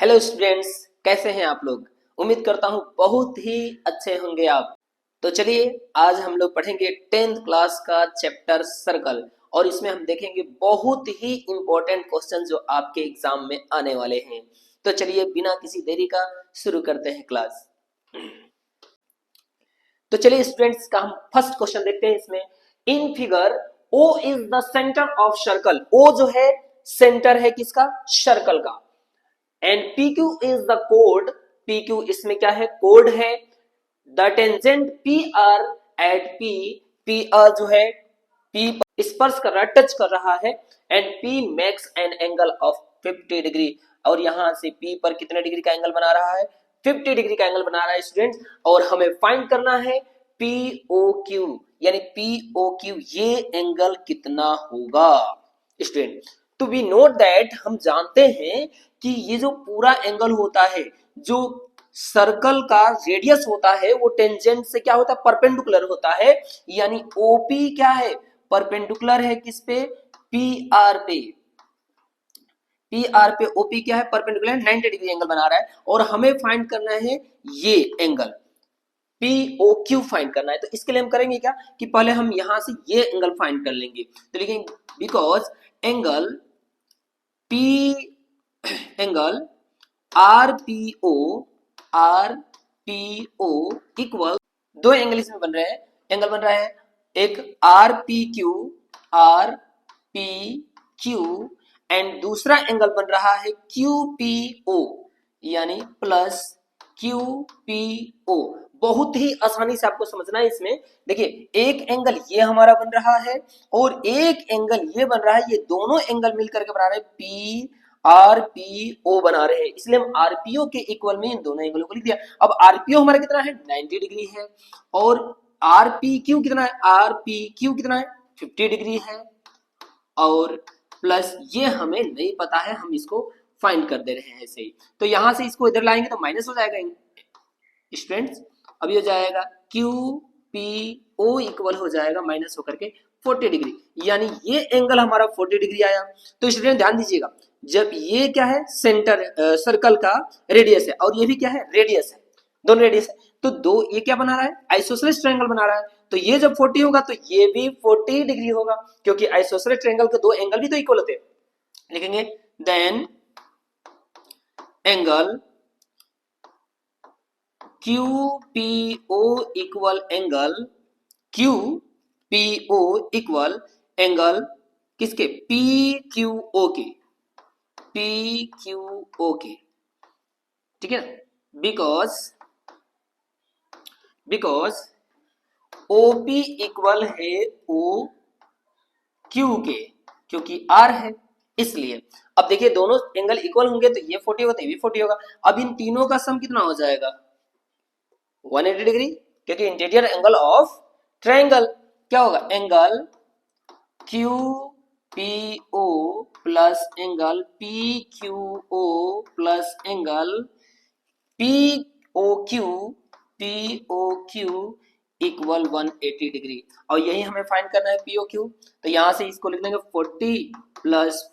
Hello students, कैसे हैं आप लोग। उम्मीद करता हूं बहुत ही अच्छे होंगे आप। तो चलिए आज हम लोग पढ़ेंगे 10th क्लास का चैप्टर सर्कल और इसमें हम देखेंगे बहुत ही इंपॉर्टेंट क्वेश्चन जो आपके एग्जाम में आने वाले हैं। तो चलिए बिना किसी देरी का शुरू करते हैं क्लास। तो चलिए स्टूडेंट्स का हम फर्स्ट क्वेश्चन देखते हैं। इसमें in figure O is the center of circle. O जो है सेंटर है किसका, सर्कल का। एंड PQ इज द कोड। PQ इसमें क्या है, कोड है। The tangent PR at PR जो है P पर स्पर्श कर रहा है, टच कर रहा है। And P makes an angle of 50 degree. और यहां से P पर कितने डिग्री का एंगल बना रहा है, 50 डिग्री का एंगल बना रहा है स्टूडेंट्स। और हमें फाइंड करना है POQ, यानी POQ ये एंगल कितना होगा स्टूडेंट। तो वी नोट दैट, हम जानते हैं कि ये जो पूरा एंगल होता है, जो सर्कल का रेडियस होता है, वो टेंजेंट से क्या होता है, परपेंडिकुलर होता है। यानी ओपी क्या है, परपेंडिकुलर है किस पे, पीआर पे। पीआर पे ओपी क्या है, परपेंडिकुलर 90 डिग्री एंगल बना रहा है। और हमें फाइंड करना है ये एंगल POQ फाइंड करना है। तो इसके लिए हम करेंगे क्या कि पहले हम यहां से ये एंगल फाइंड कर लेंगे। तो लिखेंगे बिकॉज एंगल RPO इक्वल, दो एंगल इसमें बन रहे हैं। एंगल बन रहा है एक RPQ एंड दूसरा एंगल बन रहा है QPO, यानी प्लस QPO। बहुत ही आसानी से आपको समझना है। इसमें देखिए एक एंगल ये हमारा बन रहा है और एक एंगल ये बन रहा है। ये दोनों एंगल मिलकर के बना रहे हैं RPO बना रहे हैं, इसलिए हम RPO के इक्वल में इन दोनों एंगलों को लिख दिया। अब RPO हमारा कितना है, 90 डिग्री है। और RPQ कितना है, RPQ कितना है, 50 डिग्री है। और प्लस ये हमें नहीं पता है, हम इसको फाइंड कर दे रहे हैं ऐसे ही। तो यहां से इसको इधर लाएंगे तो माइनस हो जाएगा स्टूडेंट्स। अब ये हो जाएगा QPO इक्वल हो जाएगा माइनस होकर के 40 डिग्री, यानी ये एंगल हमारा 40 डिग्री आया। तो स्टूडेंट ध्यान दीजिएगा, जब ये क्या है, सेंटर सर्कल का रेडियस है और ये भी क्या है, रेडियस है, दोनों रेडियस है। तो दो ये क्या बना रहा है, आइसोसेलेस ट्रायंगल बना रहा है। तो ये जब 40 होगा तो ये भी 40 डिग्री होगा, क्योंकि आइसोसेलेस ट्रायंगल के दो एंगल भी तो इक्वल होते हैं। लिखेंगे then angle QPO equal angle किसके, PQO के, ठीक है। बिकॉज OP इक्वल है OQ के, क्योंकि R है इसलिए। अब देखिए दोनों एंगल इक्वल होंगे तो ये 40 होगा तो ये भी 40 होगा। अब इन तीनों का सम कितना हो जाएगा, 180 डिग्री, क्योंकि इंटीरियर एंगल ऑफ ट्रायंगल क्या होगा, angle QPO plus angle PQO plus angle POQ equal 180 degree. और यही हमें फाइंड करना है POQ। तो यहां से इसको लिख देंगे 40 प्लस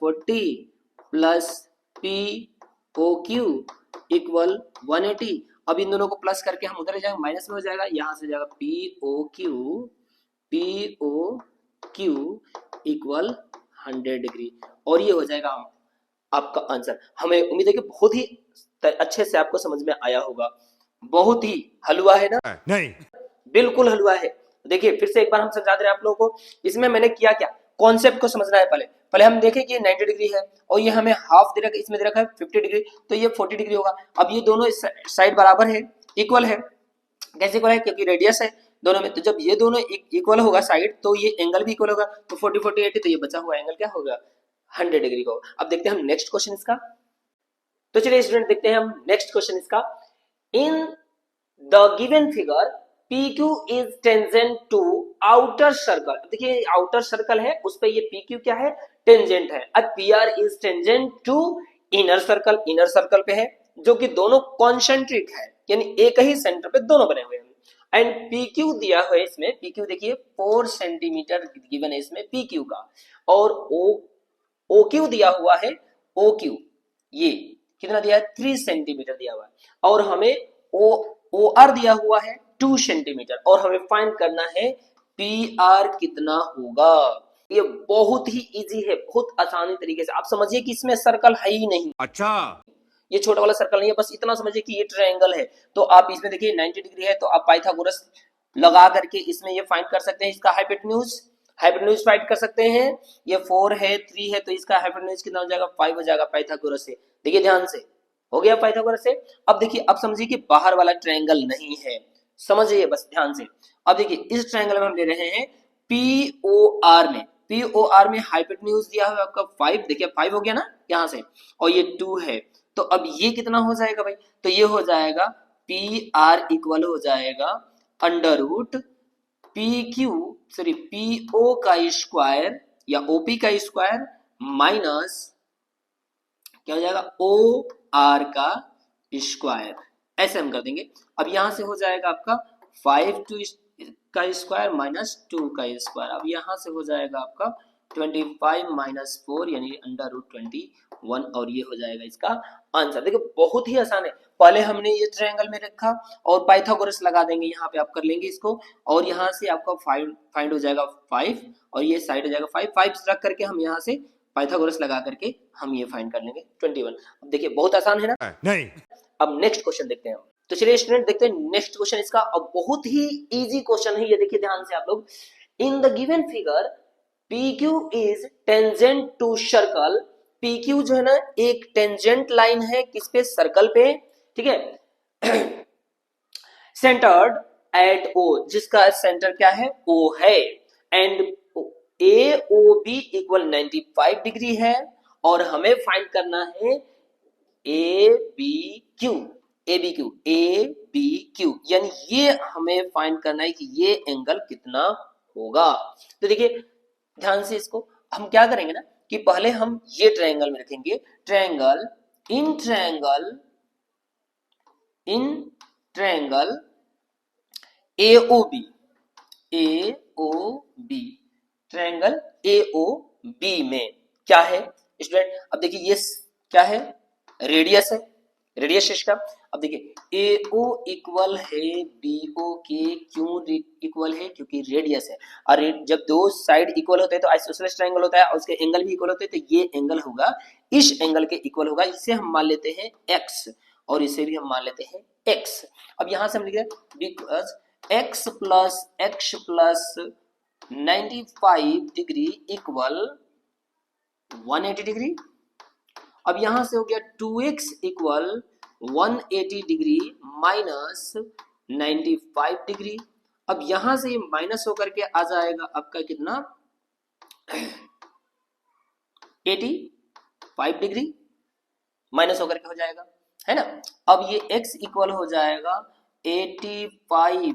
POQ इक्वल 180। अब इन दोनों को प्लस करके हम उधर जाएंगे, माइनस में हो जाएगा, यहां से जाएगा POQ इक्वल 100 डिग्री। और ये हो जाएगा आपका आंसर। हमें उम्मीद है कि बहुत ही अच्छे से आपको समझ में आया होगा। बहुत ही हलवा है ना, नहीं बिल्कुल हलवा है। देखिए फिर से एक बार हम समझा दे रहे हैं आप लोगों को। इसमें मैंने किया क्या, कॉन्सेप्ट को समझना है। पहले हम देखें कि ये 90 डिग्री है और ये हमें हाफ दे रखा है, इसमें दे रखा है 50 डिग्री, तो ये 40 डिग्री होगा। अब ये दोनों साइड बराबर है, इक्वल है। कैसे इक्वल है, क्योंकि रेडियस है दोनों में। तो जब ये दोनों इक्वल होगा साइड, तो ये एंगल भी इक्वल होगा। तो 40 40 80, तो ये बचा हुआ एंगल क्या होगा, 100 डिग्री को। अब देखते हैं हम नेक्स्ट क्वेश्चन इसका। तो चलिए स्टूडेंट देखते हैं हम नेक्स्ट क्वेश्चन इसका। In the given figure PQ is tangent to outer circle. देखिए आउटर सर्कल है, उस पे ये PQ क्या है, टेंजेंट है। अब PR is tangent to inner circle पे है, जो कि दोनों कॉन्सेंट्रिक है, यानी एक ही सेंटर पे दोनों बने हुए हैं। एंड PQ दिया हुआ है इसमें, PQ देखिए 4 सेंटीमीटर गिवन है इसमें PQ का। और OQ दिया हुआ है, OQ ये कितना दिया है 3 सेंटीमीटर दिया हुआ है, और हमें ओ आर दिया हुआ है 2 सेंटीमीटर, और हमें फाइंड करना है पी आर कितना होगा। ये बहुत ही इजी है, बहुत आसानी तरीके से। आप समझिए कि इसमें सर्कल है ही नहीं। अच्छा, ये छोटा वाला सर्कल नहीं है, बस इतना समझिए कि ये ट्रायंगल है। तो आप इसमें देखिए 90 डिग्री है, तो आप पाइथागोरस लगा करके इसमें ये फाइंड कर सकते हैं। इसका हाइपोटेन्यूज फाइंड कर सकते हैं। ये 4 है 3 है, तो इसका हाइपोटेन्यूज कितना हो जाएगा 5 हो जाएगा पाइथागोरस से। देखिए ध्यान से, हो गया पाइथागोरस से। अब देखिए, अब समझिए कि बाहर वाला ट्रायंगल नहीं है, समझिए बस ध्यान से। अब देखिए इस ट्रायंगल में हम ले रहे हैं पीओआर में हाइपोटेन्यूज दिया हुआ है आपका 5, देखिए 5 हो गया ना यहाँ से, और ये 2 है। तो अब ये कितना हो जाएगा भाई, तो ये हो जाएगा पी आर इक्वल हो जाएगा अंडर रूट पी ओ का स्क्वायर या ओपी का स्क्वायर माइनस क्या हो जाएगा ओ आर का स्क्वायर, ऐसे हम कर देंगे। अब यहां से हो जाएगा आपका 5 टू का स्क्वायर माइनस 2 का स्क्वायर। अब यहां से हो जाएगा आपका 25 माइनस 4 यानी अंडर रूट 21, और ये हो जाएगा इसका आंसर। देखो बहुत ही आसान है। पहले हमने ये ट्रायंगल में रखा और पाइथागोरस लगा देंगे, यहाँ पे आप कर लेंगे इसको, और यहाँ से आपका फाइंड हो जाएगा 5, और ये साइड हो जाएगा 5 रख करके हम यहाँ से पाइथागोरस लगा करके हम ये फाइंड कर लेंगे 21। अब देखिए बहुत आसान है ना। नहीं, अब नेक्स्ट क्वेश्चन देखते हैं हम। तो चलिए स्टूडेंट देखते हैं नेक्स्ट क्वेश्चन इसका। अब बहुत ही इजी क्वेश्चन है ये, देखिए ध्यान से आप लोग। In the given figure PQ is tangent to circle. PQ जो है ना एक टेंजेंट लाइन है किस पे, सर्कल पे, ठीक है। सेंटर्ड एट O, जिसका सेंटर क्या है O है, एंड AOB इक्वल 95 डिग्री है, और हमें फाइंड करना है ABQ यानी ये हमें फाइंड करना है कि ये एंगल कितना होगा। तो देखिए ध्यान से इसको हम क्या करेंगे ना कि पहले हम ये ट्रायंगल में रखेंगे, triangle in triangle AOB triangle AOB में क्या है स्टूडेंट। अब देखिए ये क्या है, रेडियस है, रेडियस सिस्टम। अब देखिए AO इक्वल है BO के, क्यों इक्वल है, क्योंकि रेडियस है। और जब दो साइड इक्वल होते हैं तो आइसोसेलेस ट्रायंगल होता है और उसके एंगल भी इक्वल होते हैं, तो ये एंगल होगा इस एंगल के इक्वल होगा। इसे हम मान लेते हैं x, और इसे भी हम मान लेते हैं x। अब यहां से हम लिख रहे हैं because x plus 95 degree equal 180 degree. अब यहां से हो गया 2x equal 180 degree minus 95 degree. अब यहां से ये माइनस होकर के आ जाएगा आपका कितना 85 डिग्री माइनस होकर के हो जाएगा, है ना। अब ये x इक्वल हो जाएगा 85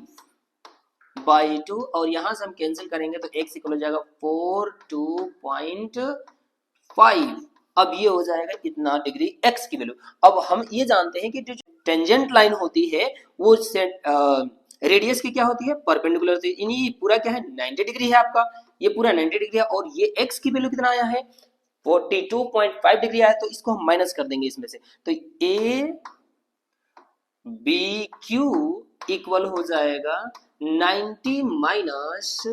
बाई 2, और यहां से हम कैंसिल करेंगे तो x इक्वल हो जाएगा 42.5। अब ये हो जाएगा कितना डिग्री x की वैल्यू। अब हम ये जानते हैं कि जो टेंजेंट लाइन होती है वो रेडियस की क्या होती है, परपेंडिकुलर होती है। ये पूरा क्या है 90 डिग्री है आपका, ये पूरा 90 डिग्री है, और ये x की वैल्यू कितना आया है 42.5 डिग्री आया, तो इसको हम माइनस कर देंगे इसमें से। तो ABQ इक्वल हो जाएगा 90 माइनस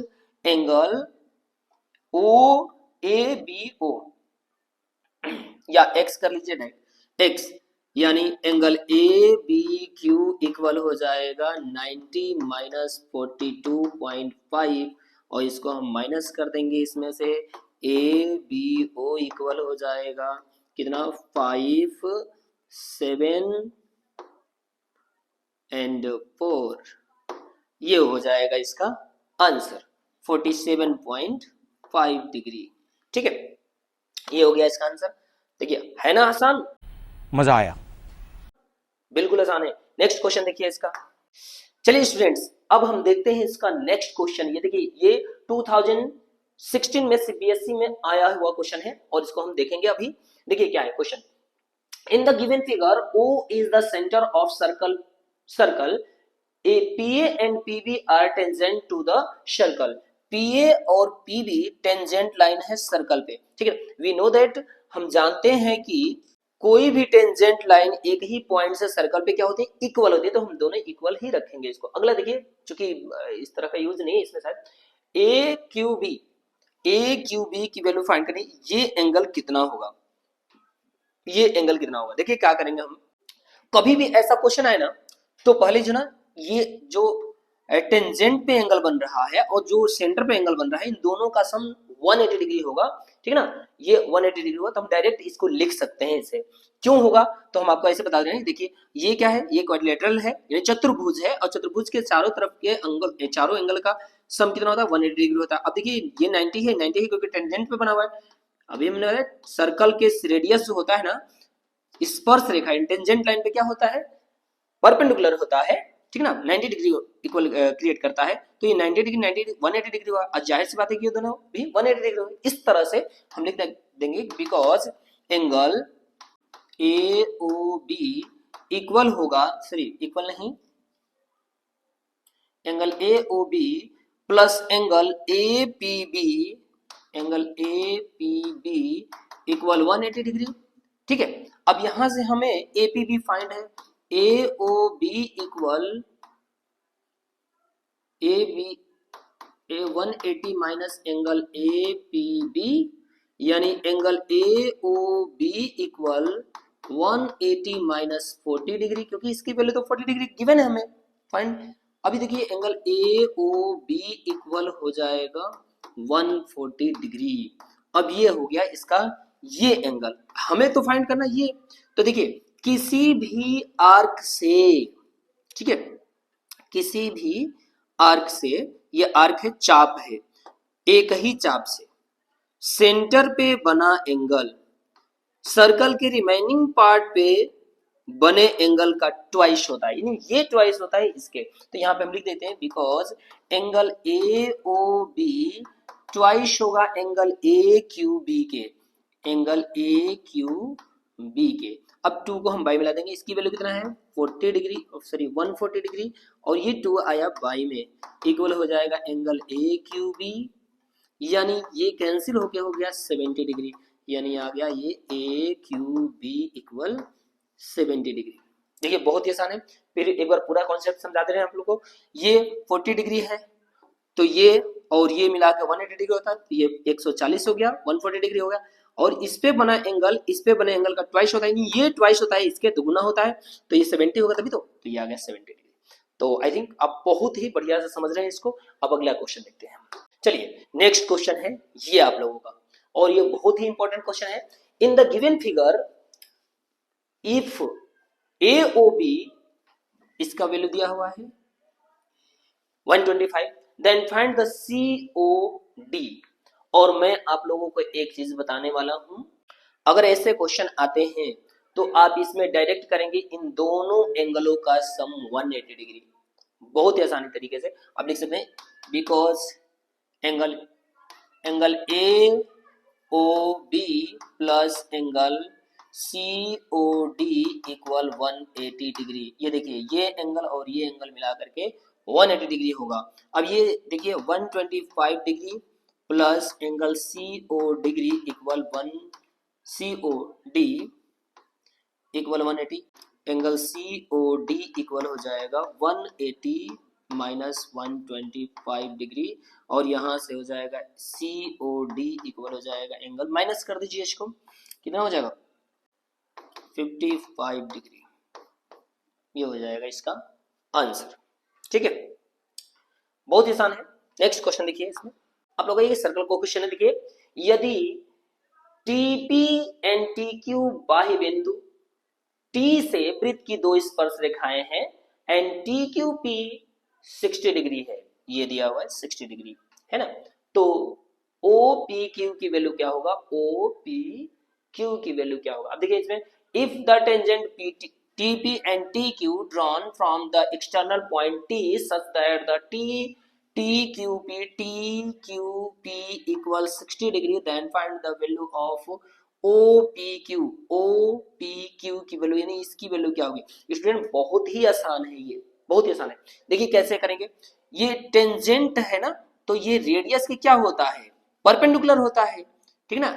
एंगल OABO, या x कर लीजिए डायरेक्ट x, यानी एंगल ABQ इक्वल हो जाएगा 90 माइनस 42.5, और इसको हम माइनस कर देंगे इसमें से। ABO इक्वल हो जाएगा कितना 5 7 एंड 4, ये हो जाएगा इसका आंसर 47.5 डिग्री। ठीक है, ये हो गया इसका आंसर। देखिए है ना आसान, मजा आया, बिल्कुल आसान है। नेक्स्ट क्वेश्चन देखिए इसका। चलिए स्टूडेंट्स अब हम देखते हैं इसका नेक्स्ट क्वेश्चन। ये देखिए ये 2016 में CBSE में आया हुआ क्वेश्चन है, और इसको हम देखेंगे अभी। देखिए क्या है question. In the given figure O is the center of circle a PA and PB are tangent to the circle। PA और PB टेंजेंट लाइन है सर्कल पे, ठीक है। वी नो दैट, हम जानते हैं कि कोई भी टेंजेंट लाइन एक ही पॉइंट से सर्कल पे क्या होती है, इक्वल होती है, तो हम दोनों इक्वल ही रखेंगे इसको। अगला देखिए, चूंकि इस तरह का यूज नहीं है इसमें शायद, ए क्यू बी की वैल्यू फाइंड करनी, ये एंगल कितना होगा, ये एंगल कितना होगा। देखिए क्या करेंगे हम, कभी भी ऐसा क्वेश्चन आए ना, तो पहले जो ना ये जो टेंजेंट पे एंगल बन रहा है और जो सेंटर पे एंगल बन रहा है, इन दोनों का सम 180 डिग्री होगा, ठीक है ना, ये 180 डिग्री होगा, तो हम डायरेक्ट इसको लिख सकते हैं इसे। क्यों होगा, तो हम आपको ऐसे बता रहे हैं, देखिए ये क्या है, ये क्वाड्रिलेटरल है, ये चतुर्भुज है, और चतुर्भुज के चारों तरफ के एंगल, चारों एंगल का सम कितना होता है, 180 डिग्री होता है। अब देखिए ये 90 है, 90 है क्योंकि टेंजेंट पे बना हुआ है। अभी हमने सर्कल के रेडियस जो होता है ना, स्पर्श रेखा टेंजेंट लाइन पे क्या होता है, परपेंडिकुलर होता है, ठीक है ना, 90 डिग्री इक्वल क्रिएट करता है, तो ये 90 डिग्री 90 180 डिग्री हुआ। आज जाहिर सी बात है कि ये दोनों भी 180 डिग्री होंगे। इस तरह से हम लिख देंगे because angle A O B equal होगा, सॉरी इक्वल नहीं, angle A O B plus angle A P B, angle A P B equal 180 degree, ठीक है। अब यहां से हमें ए पी बी फाइंड है, A O B equal A B A 180 minus angle A P B, यानी angle A O B equal 180 minus 40 degree, क्योंकि इसकी वैल्यू तो 40 डिग्री गिवन है हमें फाइंड। अभी देखिए angle A O B equal हो जाएगा 140 डिग्री। अब ये हो गया इसका ये एंगल, हमें तो फाइंड करना ये। तो देखिए किसी भी आर्क से, ठीक है, किसी भी आर्क से, ये आर्क है, चाप है, एक ही चाप से सेंटर पे बना एंगल सर्कल के रिमेनिंग पार्ट पे बने एंगल का ट्वाइस होता है, यानी ये ट्वाइस होता है इसके। तो यहाँ पे हम लिख देते हैं because angle A O B twice होगा एंगल ए क्यू बी के, एंगल ए क्यू बी के। अब 2 को हम बाई मिला देंगे, इसकी वैल्यू कितना है 40 डिग्री, सॉरी 140 डिग्री, और ये 2 आया बाई में, इक्वल हो जाएगा एंगल ए क्यू बी, यानी ये कैंसिल होके हो गया 70 डिग्री, यानी आ गया ये ए क्यू बी इक्वल 70 डिग्री। देखिए बहुत ही आसान है, फिर एक बार पूरा कॉन्सेप्ट समझाते रहे आप लोग को। ये 40 डिग्री है, तो ये और ये मिला के 180 डिग्री होता है, तो ये 140 हो गया, 140 डिग्री हो गया, और इस पे बना एंगल, इस पे बने एंगल का ट्वाइस होता है, नहीं ये ट्वाइस होता है, इसके दुगुना होता है, तो ये 70 होगा तभी तो ये आ गया 70 डिग्री। तो आई थिंक आप बहुत ही बढ़िया से समझ रहे हैं इसको। अब अगला क्वेश्चन देखते हैं। चलिए नेक्स्ट क्वेश्चन है ये आप लोगों का, और ये बहुत ही इंपॉर्टेंट क्वेश्चन है। In the given figure if A O B, इसका वैल्यू दिया हुआ है 125, then find the C O D. और मैं आप लोगों को एक चीज बताने वाला हूं, अगर ऐसे क्वेश्चन आते हैं तो आप इसमें डायरेक्ट करेंगे इन दोनों एंगलों का सम 180 डिग्री, बहुत ही आसानी तरीके से आप लिख सकते हैं because angle A O B plus angle C O D equal 180 degree. ये देखिए ये एंगल और ये एंगल मिला करके 180 डिग्री होगा। अब ये देखिए 125 degree plus angle C O degree equal 1 C O D equal 180, angle C O D equal हो जाएगा 180 माइनस 125 डिग्री, और यहां से हो जाएगा सी ओ डी इक्वल हो जाएगा एंगल, माइनस कर दीजिए इसको, कितना हो जाएगा 55 डिग्री, ये हो जाएगा इसका आंसर। ठीक है, बहुत ही आसान है। नेक्स्ट क्वेश्चन देखिए, इसमें आप लोगों का ये सर्कल कोएफिशिएंट है, देखिए यदि टीपी एंड टी क्यू बाह्य बिंदु टी से वृत्त की दो स्पर्श रेखाएं हैं and T Q P 60 degree है, ये दिया हुआ है 60 डिग्री है ना, तो ओ पी क्यू की वैल्यू क्या होगा, ओ पी क्यू की वैल्यू क्या होगा। अब देखिए इसमें if the tangent TP and T Q drawn from the external point T such that the T Q P equal 60 degree, then find the value of O P Q की value, यानी इसकी value क्या होगी। Student बहुत ही आसान है, ये बहुत ही आसान है। देखिए कैसे करेंगे, ये टेंजेंट है ना, तो ये रेडियस के क्या होता है, परपेंडिकुलर होता है, ठीक ना,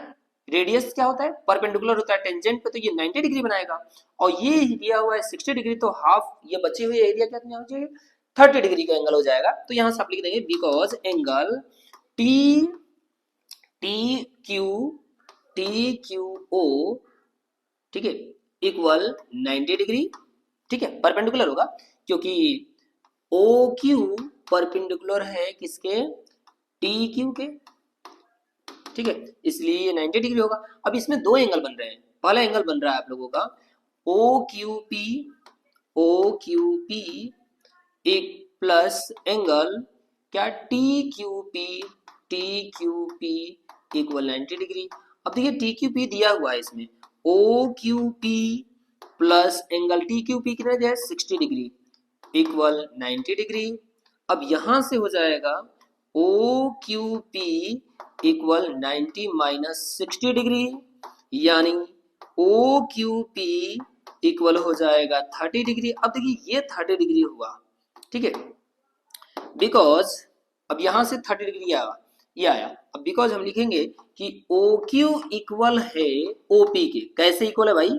रेडियस क्या होता है, परपेंडिकुलर होता है टेंजेंट पे, तो ये 90 डिग्री बनाएगा, और ये दिया हुआ है 60 डिग्री, तो हाफ ये बचे हुए एरिया क्या हो जाएगा, 30 डिग्री का एंगल हो जाएगा। तो यहाँ से आप लिख देंगे because angle T T Q O, ठीक है, इक्वल 90 डिग्री, ठीक है, परपेंडिकुलर होगा, क्योंकि ओ क्यू परपेंडिकुलर है किसके, टी क्यू के, ठीक है, इसलिए ये 90 डिग्री होगा। अब इसमें दो एंगल बन रहे हैं, पहला एंगल बन रहा है आप लोगों का ओ क्यू पी एक प्लस एंगल क्या, T Q P equal 90 degree. अब देखिए टी क्यू पी दिया हुआ है इसमें, O Q P plus angle T Q P कितना दिया है, 60 डिग्री इक्वल 90 डिग्री। अब यहां से हो जाएगा O Q P equal 90 minus 60 degree, यानी ओ क्यू पी इक्वल हो जाएगा 30 डिग्री। अब देखिए ये 30 डिग्री हुआ, ठीक है, बिकॉज अब यहां से 30 डिग्री आया, ये आया। अब बिकॉज हम लिखेंगे कि ओ क्यू इक्वल है ओपी के, कैसे इक्वल है भाई,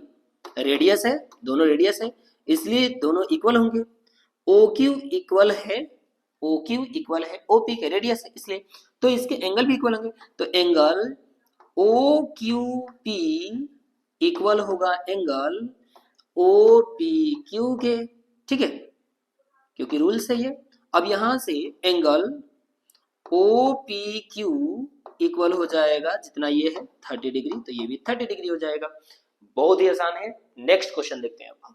रेडियस है, दोनों रेडियस है, इसलिए दोनों इक्वल होंगे। ओ क्यू इक्वल है ओपी के, रेडियस है इसलिए, तो इसके एंगल भी इक्वल होंगे। तो angle O Q P equal होगा एंगल ओ पी क्यू के, ठीक है, क्योंकि रूल सही है। अब यहां से angle O P Q equal हो जाएगा जितना ये है 30 डिग्री, तो ये भी 30 डिग्री हो जाएगा। बहुत ही आसान है। नेक्स्ट क्वेश्चन देखते हैं अब हम।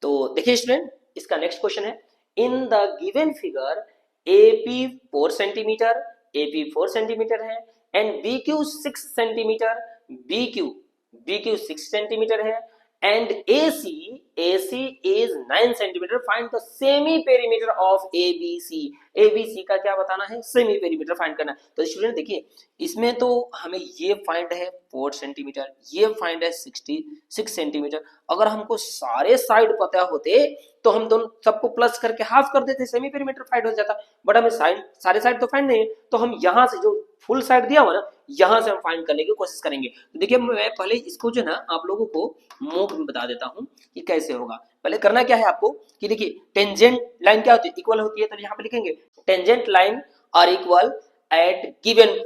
तो देखिए स्टूडेंट, इसका नेक्स्ट क्वेश्चन है, in the given figure AP 4 centimetre है and BQ 6 centimetre, BQ 6 centimetre है and AC is 9 centimetre, find the semi perimeter of ABC का क्या बताना है, सेमी पेरीमीटर फाइंड करना है। तो स्टूडेंट देखिए, इसमें तो हमें ये फाइंड है 4 सेंटीमीटर, ये फाइंड है 6 सेंटीमीटर। अगर हमको सारे साइड पता होते तो हम दोनों सबको प्लस करके हाफ कर देते, सेमी पेरीमीटर फाइंड हो जाता, बट हमें सारे साइड तो फाइंड नहीं है, तो हम यहाँ से जो फुल साइड दिया हुआ ना, यहां से हम फाइंड करने की कोशिश करेंगे। तो देखिए मैं पहले इसको जो ना आप लोगों को मॉक में बता देता हूं कि कैसे होगा। पहले करना क्या है आपको कि देखिए टेंजेंट लाइन क्या होती है, इक्वल होती है, तो यहाँ पे लिखेंगे tangent line are equal at given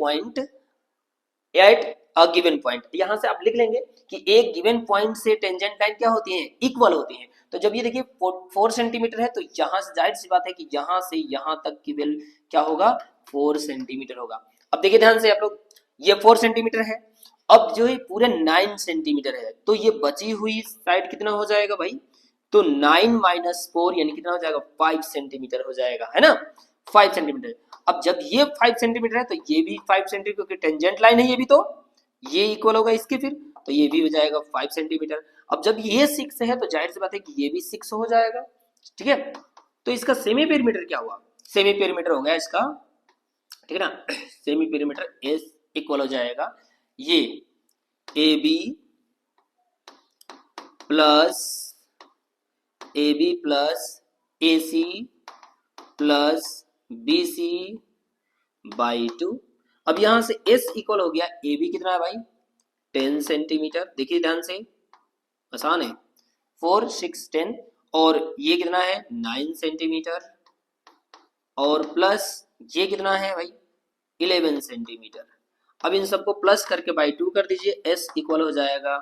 point, यहां से आप लिख लेंगे कि एक गिवन पॉइंट से टेंजेंट लाइन क्या होती है, इक्वल होती है। तो जब ये देखिए 4 सेंटीमीटर है, तो यहां से जाहिर सी बात है कि यहां से यहां तक की वैल्यू क्या होगा, 4 सेंटीमीटर होगा। अब देखिए ध्यान से आप लोग, ये 4 सेंटीमीटर है, अब जो है पूरे 9 सेंटीमीटर है, तो ये बची हुई साइड कितना हो जाएगा भाई, तो 9 माइनस 4 यानी कितना हो जाएगा, 5 सेंटीमीटर हो जाएगा, है ना, 5 सेंटीमीटर। अब जब ये 5 सेंटीमीटर है तो ये भी 5 सेंटीमीटर, क्योंकि टेंजेंट लाइन है ये भी, तो ये इक्वल होगा इसके, फिर तो ये भी हो जाएगा 5 सेंटीमीटर। अब जब ये 6 है तो जाहिर सी बात है कि ये भी 6 हो जाएगा, ठीक है। तो इसका सेमी पेरीमीटर क्या हुआ, सेमी पेरीमीटर हो गया इसका, ठीक है ना, सेमी पेरीमीटर एस इक्वल हो जाएगा ये AB plus AC plus BC by 2। अब यहां से S इक्वल हो गया AB कितना है भाई, 10 सेंटीमीटर, देखिए ध्यान से, आसान है, 4 6 10, और ये कितना है 9 सेंटीमीटर, और प्लस ये कितना है भाई 11 सेंटीमीटर। अब इन सबको प्लस करके बाई 2 कर दीजिए, S इक्वल हो जाएगा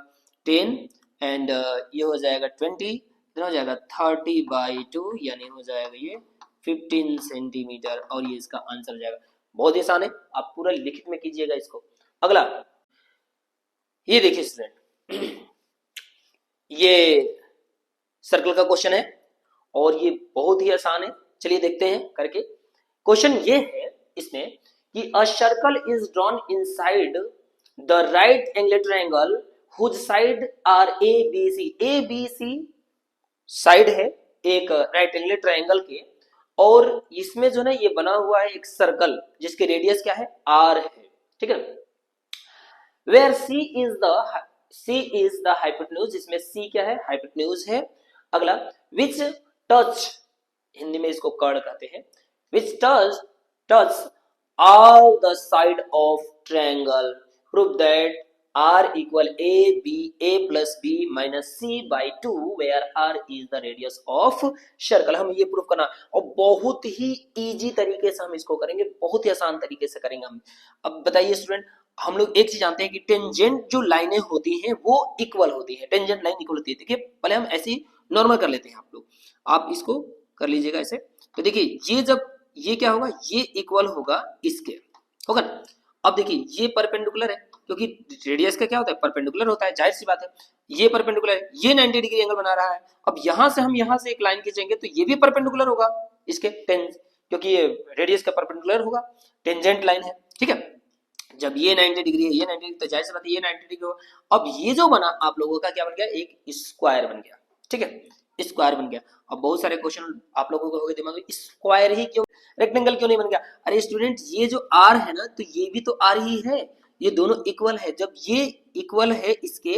10 एंड ये हो जाएगा 20, कितना हो जाएगा 30 बाई 2, यानी हो जाएगा ये 15 सेंटीमीटर, और ये इसका आंसर हो जाएगा। बहुत ही आसान है, आप पूरा लिखित में कीजिएगा इसको। अगला ये देखिए स्टूडेंट, ये सर्कल का क्वेश्चन है और ये बहुत ही आसान है, चलिए देखते हैं करके। क्वेश्चन ये है इसमें कि a circle is drawn inside the right angle triangle whose side are A B C side है एक राइट एंगल ट्रायंगल के, और इसमें जो है ये बना हुआ है एक सर्कल जिसके रेडियस क्या है, आर है, ठीक है। Where C is the hypotenuse, इसमें C क्या है, हाइपोटेन्यूज है। अगला विच टच, हिंदी में इसको कर्ण कहते हैं, विच touch all the side of triangle, prove that R equal A plus B minus C by 2 where R is the radius of circle। हम ये प्रूफ करना, और बहुत ही इजी तरीके से हम इसको करेंगे, बहुत ही आसान तरीके से करेंगे हम। अब बताइए स्टूडेंट, हम लोग एक चीज जानते हैं कि टेंजेंट जो लाइनें होती हैं वो इक्वल होती है, टेंजेंट लाइन इक्वल होती है। देखिए पहले हम ऐसी नॉर्मल कर लेते हैं, आप लोग आप इसको कर लीजिएगा ऐसे। तो देखिए ये जब ये क्या होगा, ये इक्वल होगा इसके, होगा ना। अब देखिए ये परपेंडिकुलर है, क्योंकि रेडियस का क्या होता है, परपेंडिकुलर होता है, जाहिर सी बात है। ये परपेंडिकुलर है, ये 90 डिग्री एंगल बना रहा है। अब यहां से हम यहां से एक लाइन खींचेंगे तो ये भी परपेंडिकुलर होगा इसके क्योंकि ये रेडियस का परपेंडिकुलर होगा, टेंजेंट लाइन है, ठीक है। जब ये 90 डिग्री है, ये 90 डिग्री, तो जाहिर सी बात है ये 90 डिग्री होगा। अब ये जो बना आप लोगों का क्या बन गया, एक स्क्वायर बन गया, ठीक है, स्क्वायर बन गया। अब बहुत सारे क्वेश्चन आप लोगों को होंगे दिमाग में, स्क्वायर ही क्यों, रेक्टेंगल क्यों नहीं बन गया। अरे स्टूडेंट ये जो आर है ना, तो ये भी तो आर ही है, ये दोनों इक्वल है। जब ये इक्वल है इसके,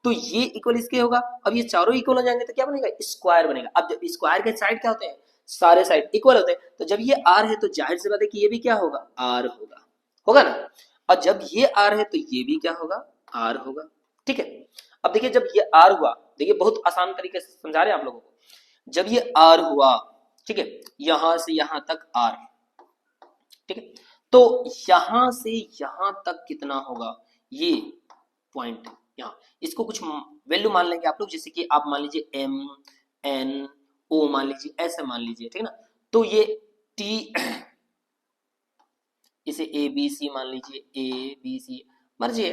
तो ये इक्वल इसके होगा। अब ये चारों इक्वल हो जाएंगे तो क्या बनेगा, स्क्वायर बनेगा। अब जब स्क्वायर के साइड क्या होते हैं, सारे साइड इक्वल होते हैं, तो जब ये आर है तो जाहिर सी बात है कि ये भी क्या होगा, आर होगा, होगा ना। और जब ये आर है तो ये भी क्या होगा, आर होगा, ठीक है। अब देखिए जब ये आर हुआ, देखिए बहुत आसान तरीके से समझा रहे हैं आप लोगों को। जब ये आर हुआ, ठीक है, यहां से यहां तक आर, ठीक है, तो यहां से यहां तक कितना होगा, ये पॉइंट यहाँ, इसको कुछ वैल्यू मान लेंगे आप लोग, जैसे कि आप मान लीजिए एम एन ओ मान लीजिए, ऐसे मान लीजिए, ठीक है ना। तो ये टी इसे ए बी सी मान लीजिए, ए बी सी मर्जी है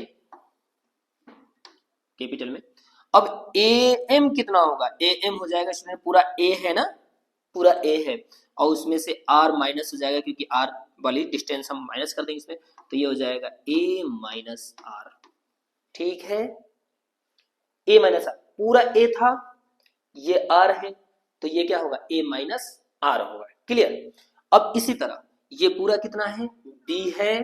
कैपिटल में। अब ए एम कितना होगा, ए एम हो जाएगा इसमें पूरा ए है ना, पूरा ए है, और उसमें से आर माइनस हो जाएगा, क्योंकि आर वाली डिस्टेंस हम माइनस कर देंगे इसमें, तो ये हो जाएगा ए माइनस आर, ठीक है। ए माइनस आर, पूरा ए था, ये आर है, तो ये क्या होगा, ए माइनस आर होगा, क्लियर। अब इसी तरह ये पूरा कितना है, बी है,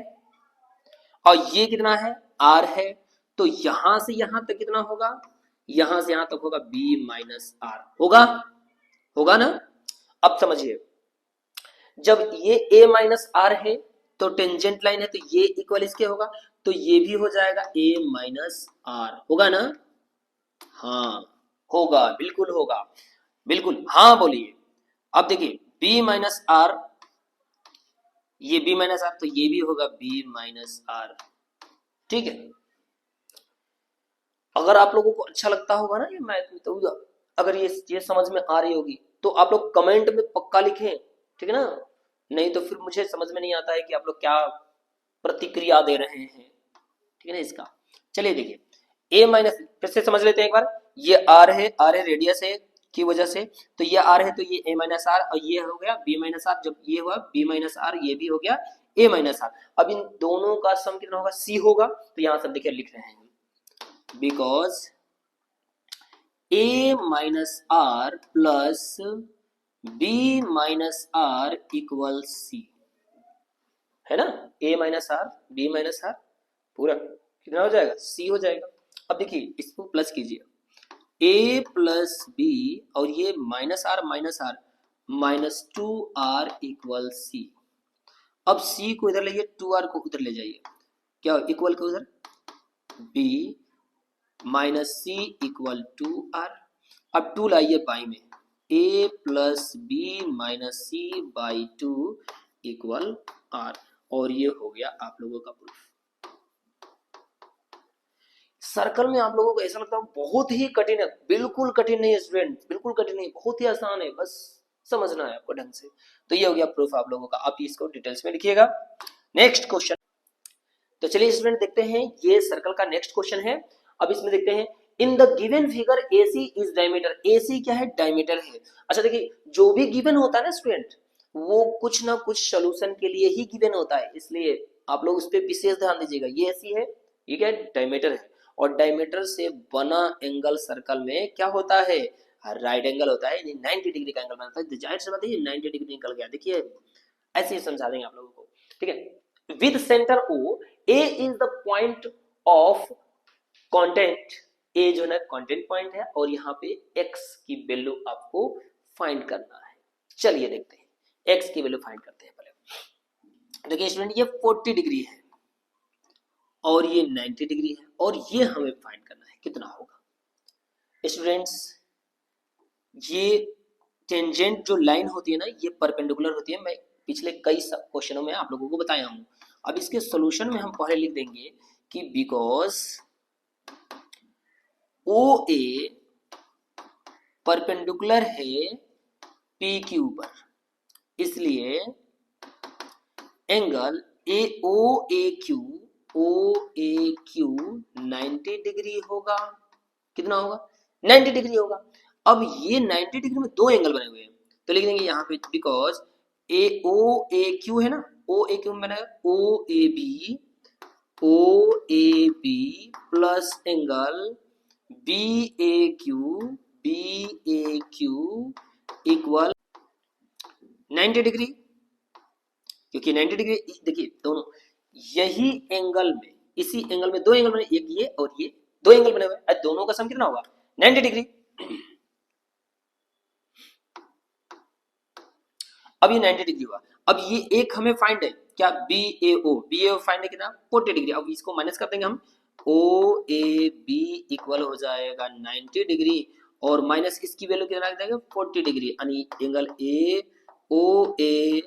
और ये कितना है, आर है, तो यहां से यहां तक कितना होगा, यहां से यहां तक होगा बी माइनस आर, होगा, होगा ना। अब समझिए, जब ये a माइनस आर है तो टेंजेंट लाइन है, तो ये इक्वल इसके होगा, तो ये भी हो जाएगा a माइनस आर, होगा ना। हाँ होगा, बिल्कुल होगा, बिल्कुल हाँ बोलिए। अब देखिए b माइनस आर, ये b माइनस आर, तो ये भी होगा b माइनस आर, ठीक है। अगर आप लोगों को अच्छा लगता होगा ना ये मैथ में, तो अगर ये समझ में आ रही होगी तो आप लोग कमेंट में पक्का लिखें, ठीक है ना। नहीं तो फिर मुझे समझ में नहीं आता है कि आप लोग क्या प्रतिक्रिया दे रहे हैं, ठीक है ना इसका। चलिए देखिए a माइनस, फिर से समझ लेते हैं एक बार। ये r है, रेडियस है की वजह से, तो ये r है, तो ये a माइनस आर, और ये हो गया b माइनस आर। जब ये हुआ b माइनस आर, ये भी हो गया a माइनस आर। अब इन दोनों का सम कितना होगा, c होगा। तो यहां सब देखिए लिख रहे हैं, because a minus R plus b minus R equal c, है ना। a minus R, b minus R, पूरा कितना हो जाएगा, c हो जाएगा। अब देखिए इसको प्लस कीजिए, a प्लस बी, और ये minus R minus 2r equal c। अब c को इधर लाइए, 2r को उधर ले जाइए, क्या इक्वल को उधर, b माइनस सी इक्वल 2r। अब 2 लाइए बाई में, a plus B minus C by 2 equal r, और ये हो गया आप लोगों का प्रूफ। सर्कल में आप लोगों को ऐसा लगता है बहुत ही कठिन है, बिल्कुल कठिन नहीं है स्टूडेंट, बिल्कुल कठिन नहीं, बहुत ही आसान है, बस समझना है आपको ढंग से। तो ये हो गया प्रूफ आप लोगों का, आप इसको डिटेल्स में लिखिएगा। नेक्स्ट क्वेश्चन, तो चलिए स्टूडेंट देखते हैं, ये सर्कल का नेक्स्ट क्वेश्चन है। अब इसमें देखते हैं, इन the given figure AC is diameter, AC क्या है, डायमीटर है। अच्छा देखिए जो भी गिवन होता है ना स्टूडेंट, वो कुछ ना कुछ सोल्यूशन के लिए ही गिवन होता है, इसलिए आप लोग उस पर विशेष ध्यान दीजिएगा। ये AC है, ये क्या है, डायमीटर है, और डायमीटर से बना एंगल सर्कल में क्या होता है, राइट एंगल होता है, 90 डिग्री का एंगल बनता है। जाहिर सी बात है ये 90 डिग्री निकल गया, देखिए ऐसे ही समझा देंगे आप लोगों को, ठीक है। With centre O, A is the point of contact, A जो है कंटेंट पॉइंट है, और यहाँ पे x की वैल्यू आपको फाइंड करना है। चलिए देखते हैं, x की वैल्यू फाइंड करते हैं पहले। देखिए स्टूडेंट ये 40 डिग्री है, और ये 90 डिग्री है और ये हमें फाइंड करना है कितना होगा। स्टूडेंट्स, ये टेंजेंट जो लाइन होती है ना, ये परपेंडिकुलर होती है। मैं पिछले कई क्वेश्चनों में आप लोगों को बताया हूं। अब इसके सॉल्यूशन में हम पहले लिख देंगे कि बिकॉज ओ ए परपेंडिकुलर है पी क्यू पर, इसलिए एंगल ओ ए क्यू 90 डिग्री होगा। कितना होगा? 90 डिग्री होगा। अब ये 90 डिग्री में दो एंगल बने हुए हैं, तो लिख देंगे यहाँ पे बिकॉज ओ ए क्यू है ना, ओ ए क्यू में बनेगा O A B plus angle B A Q equal 90 degree. क्योंकि 90 डिग्री देखिए दोनों यही एंगल में, इसी एंगल में दो एंगल बने, एक ये और ये दो एंगल बने हुए हैं, दोनों का सम कितना होगा? 90 डिग्री। अब ये 90 डिग्री हुआ। अब ये एक हमें फाइंड है क्या? बी ए ओ फाइंड है कितना? 40 डिग्री। अब इसको माइनस कर देंगे हम, ओ ए बी इक्वल हो जाएगा 90 डिग्री और माइनस इसकी वैल्यू कितना रख देंगे? 40 डिग्री, यानी angle A O A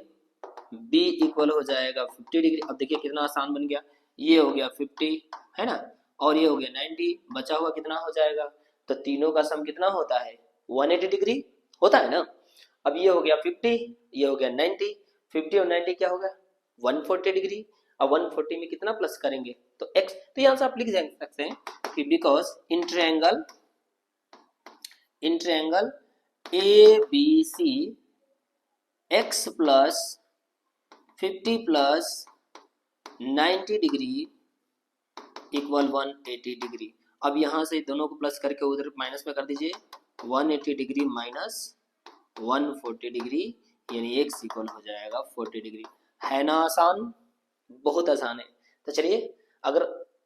B equal हो जाएगा 50 डिग्री। अब देखिए कितना आसान बन गया, ये हो गया 50 है ना, और ये हो गया 90, बचा हुआ कितना हो जाएगा? तो तीनों का सम कितना होता है? 180 डिग्री होता है ना। अब ये हो गया 50, ये हो गया 90, 50 और 90 क्या होगा? 140 डिग्री। अब 140 में कितना प्लस करेंगे? तो x, तो यहां से आप लिख सकते हैं कि because in triangle A B C x plus 50 plus 90 degree equal 180 degree. अब यहां से दोनों को प्लस करके उधर माइनस में कर दीजिए, 180 डिग्री माइनस 140 डिग्री, यानी x इक्वल हो जाएगा 40 डिग्री। है ना आसान? बहुत आसान है। तो चलिए, अगर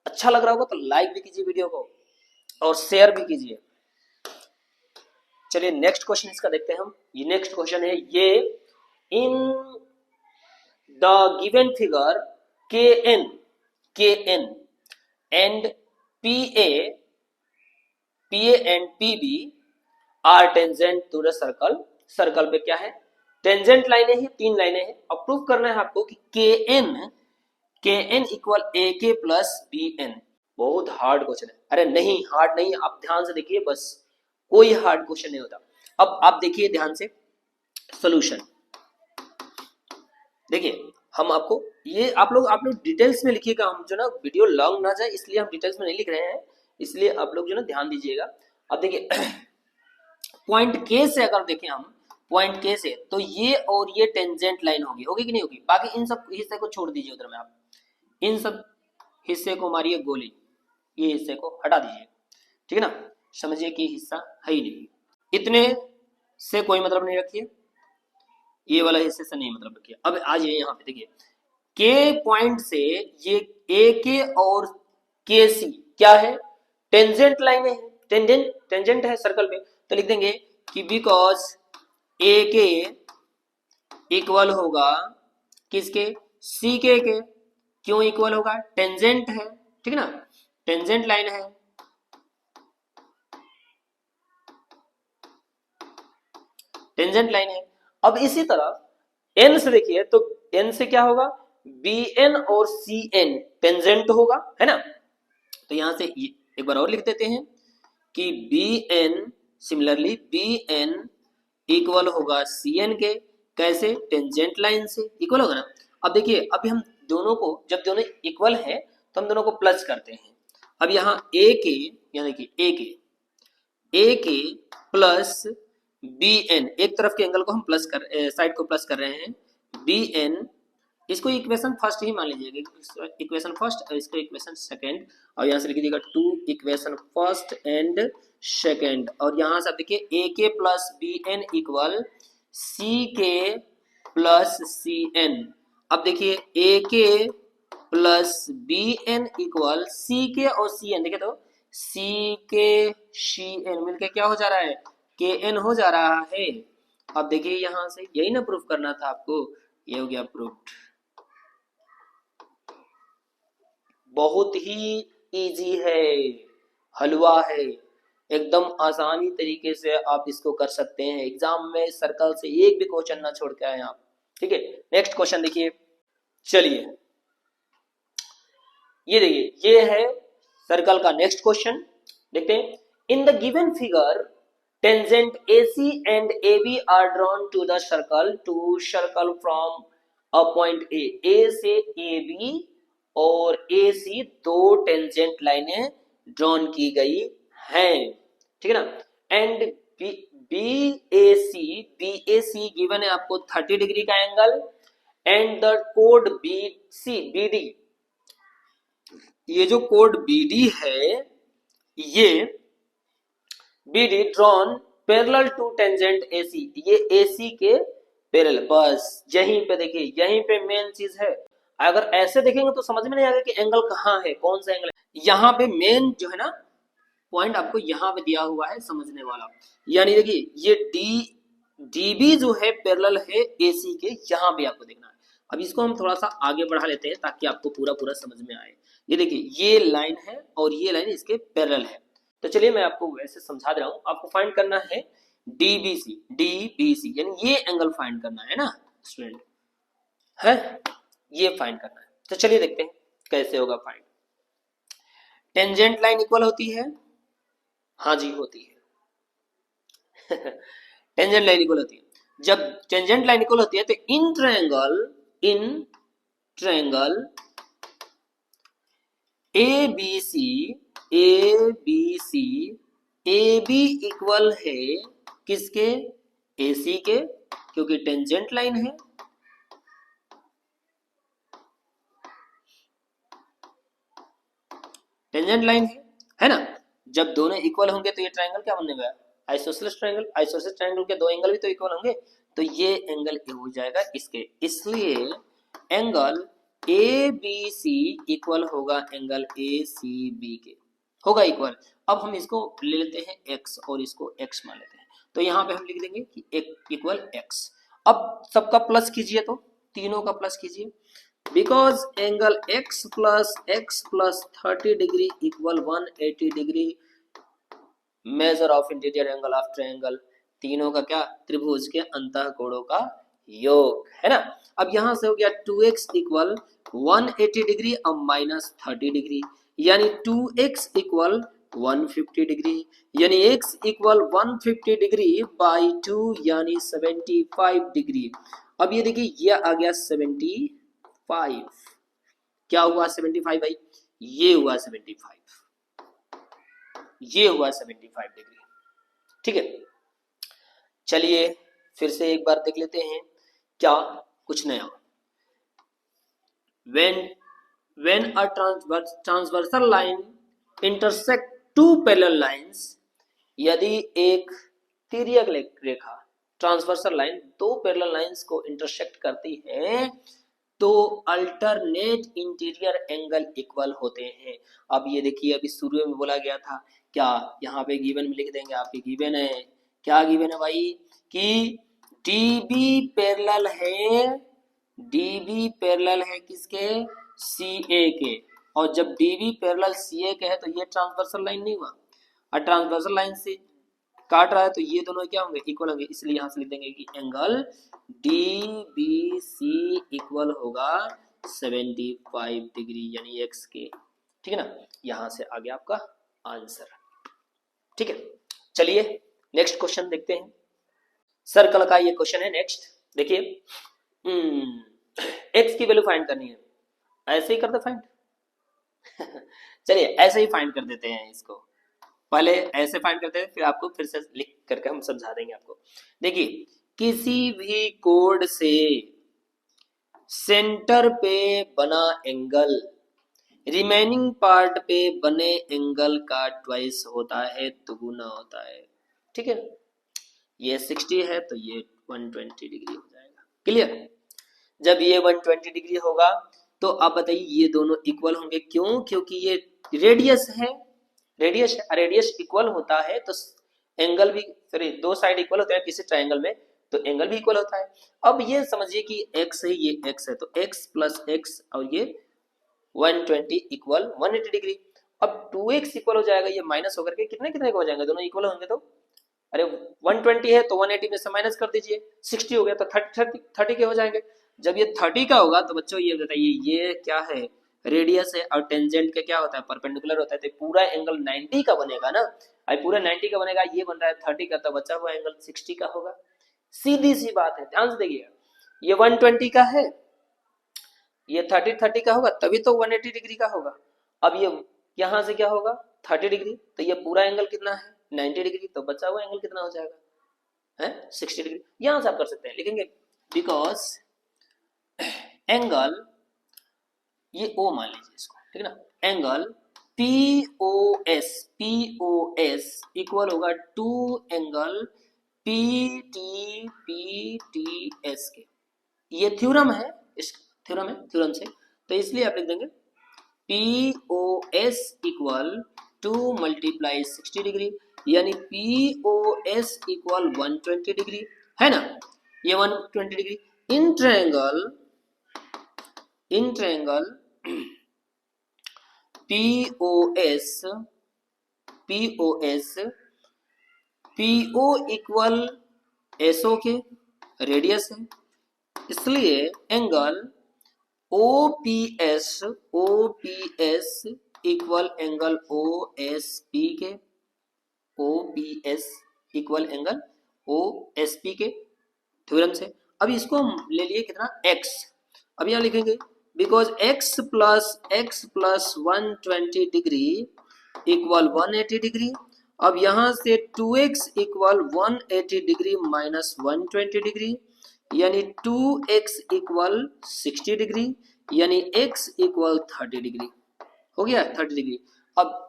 अच्छा लग रहा होगा तो लाइक भी कीजिए वीडियो को और शेयर भी कीजिए। चलिए नेक्स्ट क्वेश्चन इसका देखते हैं हम। ये नेक्स्ट क्वेश्चन है, ये in the given figure kn and pa and pb are tangent to the circle. Circle पे क्या है? टेंजेंट लाइनें हैं, तीन लाइनें हैं। अब प्रूव करना है आपको कि kn इक्वल ए के प्लस बी एन। बहुत हार्ड क्वेश्चन है। अरे नहीं, हार्ड नहीं, आप ध्यान से देखिए, बस कोई हार्ड क्वेश्चन नहीं होता। अब आप देखिए ध्यान से सोल्यूशन। देखिए हम आपको ये आप लोग डिटेल्स में लिखिएगा, हम जो ना वीडियो लॉन्ग ना जाए इसलिए हम डिटेल्स में नहीं लिख रहे हैं, इसलिए आप लोग जो ना ध्यान दीजिएगा। अब देखिए पॉइंट के से अगर देखें हम, पॉइंट के से, तो ये और ये टेंजेंट लाइन होगी कि नहीं होगी? बाकी इन सब हिस्से को छोड़ दीजिए उधर में, आप इन सब हिस्से को मारिए गोली, ये हिस्से को हटा दीजिए, ठीक है ना। समझिए कि हिस्सा है ही नहीं, इतने से कोई मतलब नहीं रखिए, ये वाला हिस्से से नहीं मतलब रखिए। अब आज ये यहाँ पे देखिए, के पॉइंट से ये ए के और के सी क्या है? टेंजेंट लाइन है, टेंजेंट है सर्कल पे। तो लिख देंगे कि बिकॉज ए के इक्वल होगा किसके? सी के। क्यों इक्वल होगा? टेंजेंट है, ठीक है ना, टेंजेंट लाइन है। टेंजेंट लाइन है। अब इसी तरह एन से देखिए, तो एन से क्या होगा? बी एन और सी एन टेंजेंट होगा, है ना। तो यहां से एक बार और लिख देते हैं कि B N, similarly B N equal होगा सी एन के। कैसे? टेंजेंट लाइन से इक्वल होगा ना। अब देखिए, अभी हम दोनों को, जब दोनों इक्वल है तो हम दोनों को प्लस करते हैं। अब यहाँ ए के, यानी कि ए के प्लस बी एन, एक तरफ के एंगल को हम प्लस कर, साइड को प्लस कर रहे हैं, बी एन, इसको इक्वेशन फर्स्ट ही मान लीजिएगा, इक्वेशन फर्स्ट और इसको इक्वेशन सेकंड, और यहाँ से लिख दीजिएगा two equation first and second. और यहाँ से देखिए A K plus B N equal C K plus C N. अब देखिए A K plus B N equal C K और सी एन, देखिए तो सी के सी एन मिलके क्या हो जा रहा है? के एन हो जा रहा है। अब देखिए यहां से यही ना प्रूफ करना था आपको, ये हो गया प्रूफ। बहुत ही इजी है, हलवा है, एकदम आसानी तरीके से आप इसको कर सकते हैं। एग्जाम में सर्कल से एक भी क्वेश्चन ना छोड़ के आए आप। ठीक है, नेक्स्ट क्वेश्चन देखिए। चलिए ये देखिए, ये है सर्कल का नेक्स्ट क्वेश्चन, देखते हैं। इन the given figure tangent AC and AB are drawn to the circle from a point A से AB और AC दो टेंजेंट लाइनें ड्रॉन की गई हैं, ठीक है ना। एंड BAC गिवन है आपको 30 डिग्री का एंगल, एंड द कोड BD, ये जो कोड BD है, ये BD drawn parallel to tangent AC, ये AC के पैरेलल। बस यहीं पे देखिए, यहीं पे मेन चीज है। अगर ऐसे देखेंगे तो समझ में नहीं आएगा कि एंगल कहाँ है, कौन सा एंगल है। यहाँ पे मेन जो है ना पॉइंट आपको यहाँ पे दिया हुआ है समझने वाला। यानी देखिए ये DB जो है पैरेलल है AC के, यहाँ पे आपको देखना है। अब इसको हम थोड़ा सा आगे बढ़ा लेते हैं ताकि आपको पूरा पूरा समझ में आए। ये देखिए ये लाइन है और ये लाइन इसके पैरेलल है। तो चलिए मैं आपको वैसे समझा दे रहा हूं। आपको फाइंड करना है DBC यानी ये एंगल फाइंड करना है ना स्टूडेंट, है ये फाइंड करना है। तो चलिए देखते हैं कैसे होगा फाइंड। टेंजेंट लाइन इक्वल होती है, हाँ जी होती है। टेंजेंट लाइन इक्वल होती है। जब टेंजेंट लाइन इक्वल होती है तो इन ट्रायंगल AB इक्वल है किसके, AC के, क्योंकि टेंजेंट लाइन है। टेंजेंट लाइन है ना। जब दोनों इक्वल होंगे तो ये ट्रायंगल क्या बनने गया, आइसोसेलेस ट्रायंगल। आइसोसेलेस ट्रायंगल के दो एंगल भी तो इक्वल होंगे, तो ये एंगल हो जाएगा इसके। इसलिए एंगल ABC इक्वल होगा एंगल ACB के, होगा इक्वल। अब हम इसको ले लेते हैं x और इसको x मान लेते हैं। तो यहाँ पे हम लिख देंगे कि इक्वल x। अब सबका प्लस कीजिए, तो तीनों का प्लस कीजिए। Because angle x plus 30 degree equal 180 degree, measure of interior angle of triangle, तीनों का क्या, त्रिभुज के अंतः कोणों का योग, है ना। अब यहां से हो गया 2x इक्वल 180 डिग्री अब माइनस 30 डिग्री, यानी 2x इक्वल 150 डिग्री, यानी x इक्वल 150 डिग्री बाई 2 यानी 75 डिग्री। अब ये देखिए ये आ गया 75, क्या हुआ 75 भाई, ये हुआ 75, ये हुआ 75 डिग्री, ठीक है। चलिए फिर से एक बार देख लेते हैं क्या कुछ नया। when a transversal line intersect two parallel lines, यदि एक तिर्यक रेखा ट्रांसवर्सल लाइन दो पैरेलल लाइंस को इंटरसेक्ट करती है तो अल्टरनेट इंटीरियर एंगल इक्वल होते हैं। अब ये देखिए अभी शुरू में बोला गया था, क्या यहाँ पे गिवन में लिख देंगे, आपके गिवन है, क्या गिवन है भाई, कि DB पैरेलल है किसके, CA के। और जब DB पैरेलल CA के है तो ये ट्रांसवर्सल लाइन नहीं हुआ, और ट्रांसवर्सल लाइन से काट रहा है तो ये दोनों क्या होंगे, इक्वल होंगे। इसलिए यहां से लिख देंगे कि एंगल DBC इक्वल होगा 75 डिग्री यानी x के, ठीक है ना। यहां से आ गया आपका आंसर, ठीक है। चलिए नेक्स्ट क्वेश्चन देखते हैं। सर्कल का ये क्वेश्चन है नेक्स्ट, देखिए x की वैल्यू फाइंड करनी है, ऐसे ही करते फाइंड। चलिए ऐसे ही फाइंड कर देते हैं इसको, पहले ऐसे फाइंड करते हैं फिर आपको फिर से लिख करके हम समझा देंगे आपको। देखिए किसी भी कोड से सेंटर पे बना एंगल रिमेनिंग पार्ट पे बने एंगल का ट्वाइस होता है, दुगुना होता है, ठीक है। ये 60 है तो ये 120 डिग्री हो जाएगा, क्लियर। जब ये 120 डिग्री होगा तो आप बताइए ये दोनों इक्वल होंगे, क्यों, क्योंकि ये रेडियस है, रेडियस इक्वल होता है तो एंगल भी, सॉरी दो साइड इक्वल होते हैं किसी ट्रायंगल में तो एंगल भी इक्वल होता है। अब ये समझिए कि x है, ये x है तो x प्लस x और ये 120 इक्वल 180 डिग्री। अब 2x इक्वल हो जाएगा, ये माइनस होकर के कितने कितने के हो जाएंगे, दोनों इक्वल होंगे तो अरे 120 है तो 180 में से माइनस कर दीजिए, 60 हो गया तो 30 के हो जाएंगे। जब ये 30 का होगा तो बच्चों ये बताइए ये क्या है, रेडियस है, और टेंजेंट का क्या होता है, परपेंडिकुलर होता है, तो पूरा एंगल 90 का बनेगा ना। अब पूरा 90 का बनेगा, ये बन रहा है 30 का, तो बचा हुआ एंगल 60 का होगा। सीधी सी बात है, ध्यान से देखिएगा, ये 120 का है, ये 30 का होगा, तभी तो 180 डिग्री का होगा। अब ये यहां से क्या होगा 30 डिग्री, तो ये पूरा एंगल कितना है 90 डिग्री, तो बचा हुआ एंगल कितना हो जाएगा है 60 डिग्री। यहां से आप कर सकते हैं, लिखेंगे बिकॉज एंगल, ये ओ मान लीजिए इसको, ठीक है ना, angle P O S equal होगा two angle P T S के। ये थ्योरम है, इस थ्योरम से, तो इसलिए आप लिख देंगे P O S equal 2 multiply 60 degree, यानी P O S equal 120 degree, है ना, ये 120 degree. In triangle P O S P O equal S O के रेडियस है, इसलिए angle O P S equal angle O S P के, O P S equal angle O S P के theorem से। अब इसको हम ले लिए कितना x, अब यहां लिखेंगे because x plus 120 degree equal 180 degree. अब यहां से 2x equal 180 degree minus 120 degree, यानी 2x इक्वल 60 डिग्री, यानी x इक्वल 30 डिग्री हो गया 30 डिग्री। अब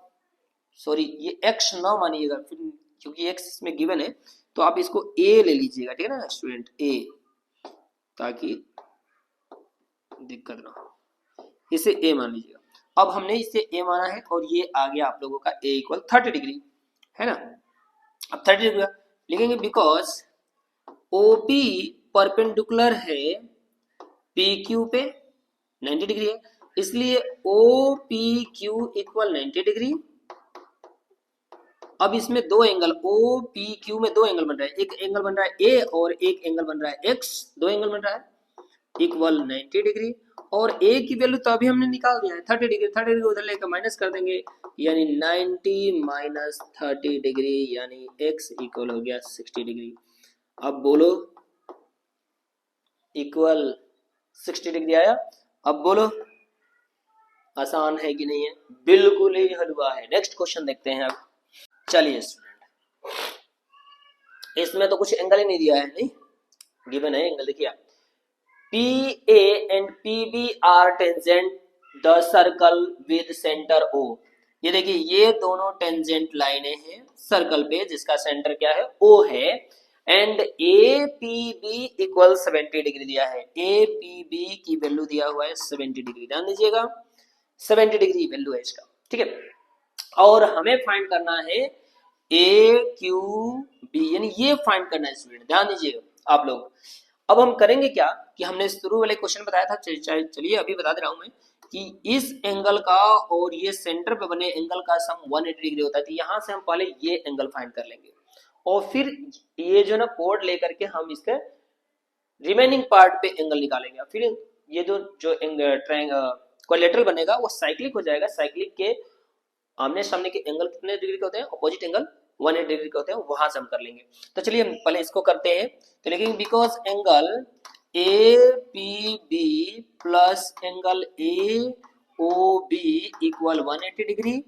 सॉरी ये x ना मानिएगा फिर, क्योंकि x इसमें गिवन है, तो आप इसको a ले लीजिएगा, ठीक है ना स्टूडेंट, a, ताकि दिक्कत ना हो, इसे a मान लीजिएगा। अब हमने इसे a माना है और ये आ गया आप लोगों का a इक्वल 30 डिग्री, है ना। अब 30 डिग्री लिखेंगे बिकॉज OP परपेंडिकुलर है PQ पे 90 डिग्री है, इसलिए OPQ इक्वल 90 डिग्री। अब इसमें दो एंगल OPQ में दो एंगल बन रहा है, एक एंगल बन रहा है A और एक एंगल बन रहा है X, दो एंगल बन रहा है इक्वल 90 डिग्री, और A की वैल्यू तो अभी हमने निकाल दिया है 30 डिग्री, 30 डिग्री उधर लेकर माइनस कर देंगे, यानी 90 माइनस 30 डिग्री, यानी X इक्वल हो गया 60 डिग्री। अब बोलो इक्वल 60 डिग्री आया। अब बोलो आसान है कि नहीं है, बिल्कुल ही हलवा है। नेक्स्ट क्वेश्चन देखते हैं अब। चलिए स्टूडेंट, इसमें तो कुछ एंगल ही नहीं दिया है, नहीं गिवन है एंगल, देखिए P A and P B are tangent the circle with center O. ये देखिए ये दोनों टेंजेंट लाइनें हैं सर्कल पे जिसका सेंटर क्या है O है, and A P B equal 70 degree दिया है, ए पी बी की वैल्यू दिया हुआ है 70 डिग्री, ध्यान दीजिएगा 70 डिग्री वैल्यू है इसका, ठीक है। और हमें फाइंड करना है ए क्यू बी, यानी ये फाइंड करना है स्टूडेंट, ध्यान दीजिएगा आप लोग। अब हम करेंगे क्या कि हमने शुरू वाले क्वेश्चन बताया था, चलिए अभी बता दे रहा हूं मैं कि इस एंगल का और ये सेंटर पे बने एंगल का सम 180 डिग्री होता है, तो यहां से हम पहले ये एंगल फाइंड कर लेंगे और फिर ये जो ना कोड लेकर के हम इसके रिमेनिंग पार्ट पे एंगल निकालेंगे। फिर ये जो कोलेटरल बनेगा वो साइक्लिक हो जाएगा, साइक्लिक के आमने सामने के एंगल कितने डिग्री के होते हैं, अपोजिट एंगल 180 डिग्री के होते हैं, वहां से हम कर लेंगे। तो चलिए हम पहले इसको करते हैं, तो लिखेंगे because angle A P B plus angle A O B equal 180 degree.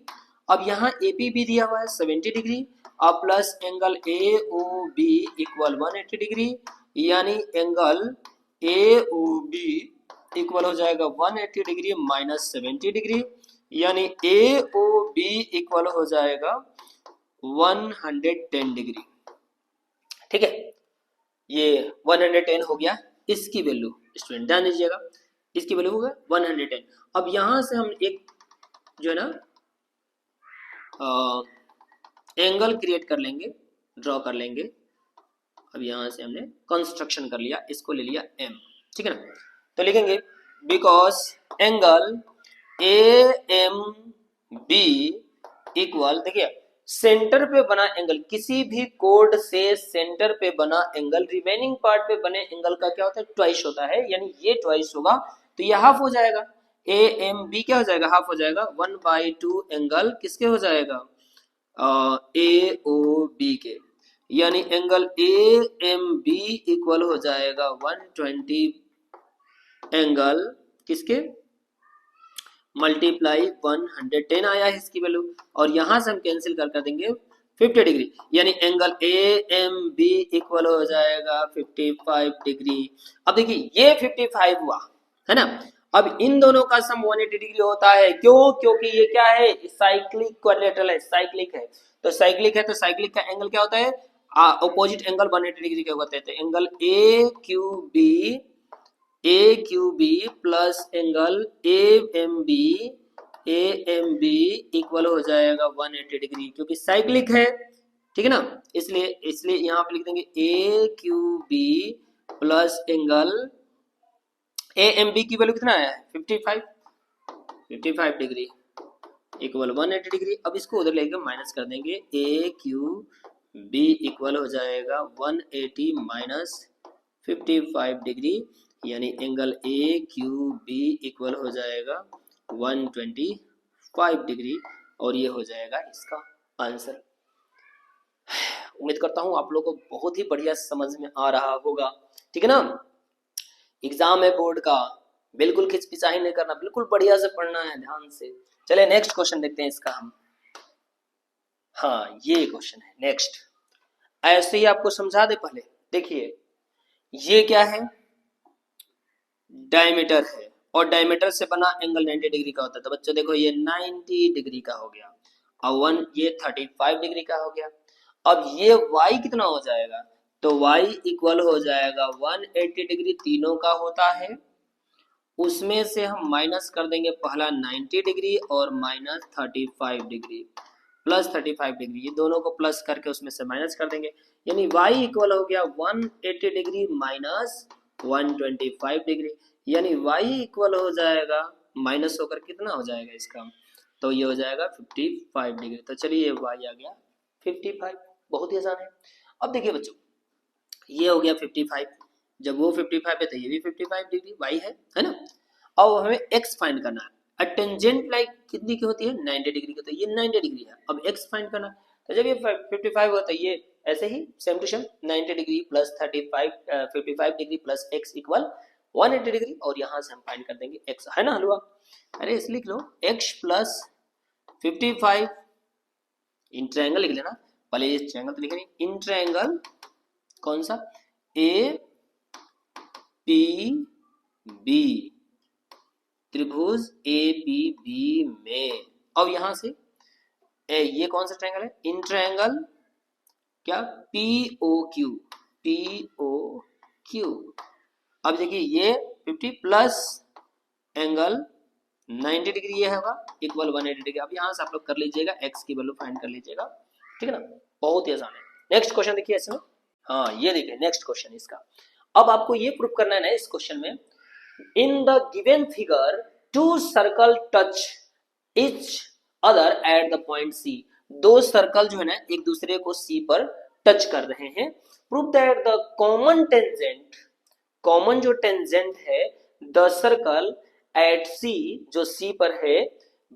अब यहाँ ए पी बी दिया हुआ है 70 डिग्री, अब plus angle A O B equal 180 degree, यानी angle A O B equal हो जाएगा 180 डिग्री माइनस 70 डिग्री, यानी ए ओ बी इक्वल हो जाएगा 110 डिग्री, ठीक है। ये 110 हो गया इसकी वैल्यू, स्टूडेंट ध्यान दीजिएगा इसकी वैल्यू हो गया 110। अब यहां से हम एक जो है ना एंगल क्रिएट कर लेंगे, ड्रॉ कर लेंगे। अब यहां से हमने कंस्ट्रक्शन कर लिया, इसको ले लिया m, ठीक है ना। तो लिखेंगे because angle A M B equal, देखिए सेंटर पे बना एंगल, किसी भी कोड से सेंटर पे बना एंगल रिमेनिंग पार्ट पे बने एंगल का क्या होता है, ट्वाइस होता है, यानी ये ट्वाइस होगा तो ये हाफ हो जाएगा। ए एम बी क्या हो जाएगा, हाफ हो जाएगा। 1/2 एंगल किसके हो जाएगा, ए ओ बी के, यानी angle A M B equal हो जाएगा 120 एंगल किसके, मल्टीप्लाई 110 आया है इसकी वैल्यू, और यहां से हम कैंसिल कर देंगे 50 डिग्री, यानी angle A M B equal हो जाएगा 55 डिग्री। अब देखिए ये 55 हुआ है ना, अब इन दोनों का सम 180 डिग्री होता है, क्यों, क्योंकि ये क्या है, साइक्लिक क्वाड्रिलेटरल है, साइक्लिक है, तो साइक्लिक है तो साइक्लिक का एंगल क्या होता है, अपोजिट एंगल 180 डिग्री के होते हैं, तो angle A Q B plus angle A M B equal हो जाएगा 180 डिग्री, क्योंकि साइक्लिक है, ठीक है ना, इसलिए इसलिए यहाँ पे लिख देंगे A Q B plus angle A M B की वैल्यू कितना आया है 55 डिग्री इक्वल 180 डिग्री। अब इसको उधर लेके माइनस कर देंगे, ए क्यू बी इक्वल हो जाएगा 180 माइनस 55 डिग्री, यानी angle A Q B equal हो जाएगा 125 डिग्री, और ये हो जाएगा इसका आंसर। उम्मीद करता हूं आप लोगों को बहुत ही बढ़िया समझ में आ रहा होगा, ठीक है ना। एग्जाम है बोर्ड का, बिल्कुल खिचपिचाही नहीं करना, बिल्कुल बढ़िया से पढ़ना है ध्यान से। चले नेक्स्ट क्वेश्चन देखते हैं इसका हम। हाँ ये क्वेश्चन है नेक्स्ट, ऐसे ही आपको समझा दे पहले। देखिए ये क्या है, डायमीटर है, और डायमीटर से बना एंगल 90 डिग्री का होता है, तो बच्चों देखो ये 90 डिग्री का हो गया, और ये 35 डिग्री का हो गया। अब ये y कितना हो जाएगा, तो y इक्वल हो जाएगा 180 डिग्री, तीनों का होता है, उसमें से हम माइनस कर देंगे पहला 90 डिग्री और माइनस 35 डिग्री प्लस 35 डिग्री, ये दोनों को प्लस करके उसमें से माइनस कर देंगे, यानी y इक्वल हो गया 180 डिग्री माइनस 125 डिग्री, यानी y इक्वल हो जाएगा माइनस होकर कितना हो जाएगा इसका, तो ये हो जाएगा 55 डिग्री। तो चलिए y आ गया 55, बहुत ही आसान है। अब देखिए बच्चों ये हो गया 55, जब वो 55 है तो ये भी 55 डिग्री y है ना। अब हमें x फाइंड करना है, टेंजेंट लाइन कितनी की होती है 90 डिग्री की, तो ये 90 डिग्री है, अब x फाइंड करना, तो जब ये 55 होता है ये ऐसे ही same to same 90 degree plus 55 degree प्लस x इक्वल 180 डिग्री, और यहाँ से हम फाइंड कर देंगे x, है ना हलवा, अरे इस लिख लो x प्लस 55, इन ट्रायंगल लिख लेना, पहले ये ट्रायंगल तो लिखे नहीं, इन ट्रायंगल कौन सा, ए पी बी, त्रिभुज ए पी बी में, अब यहां से ये कौन सा ट्रायंगल है, इन ट्रायंगल क्या, पी ओ क्यू। अब देखिए ये 50 प्लस एंगल 90 डिग्री ये होगा इक्वल 180 डिग्री। अब यहां से आप लोग कर लीजिएगा x की वैल्यू फाइंड कर लीजिएगा, ठीक है ना, बहुत ही आसान है। नेक्स्ट क्वेश्चन देखिए इसमें, हाँ ये देखिए नेक्स्ट क्वेश्चन इसका, अब आपको ये प्रूफ करना है ना इस क्वेश्चन में, in the given figure two circle touch each other at the point C, दो सर्कल जो है ना एक दूसरे को सी पर टच कर रहे हैं, prove that the common tangent, common जो टेंजेंट है द सर्कल एट सी जो सी पर है,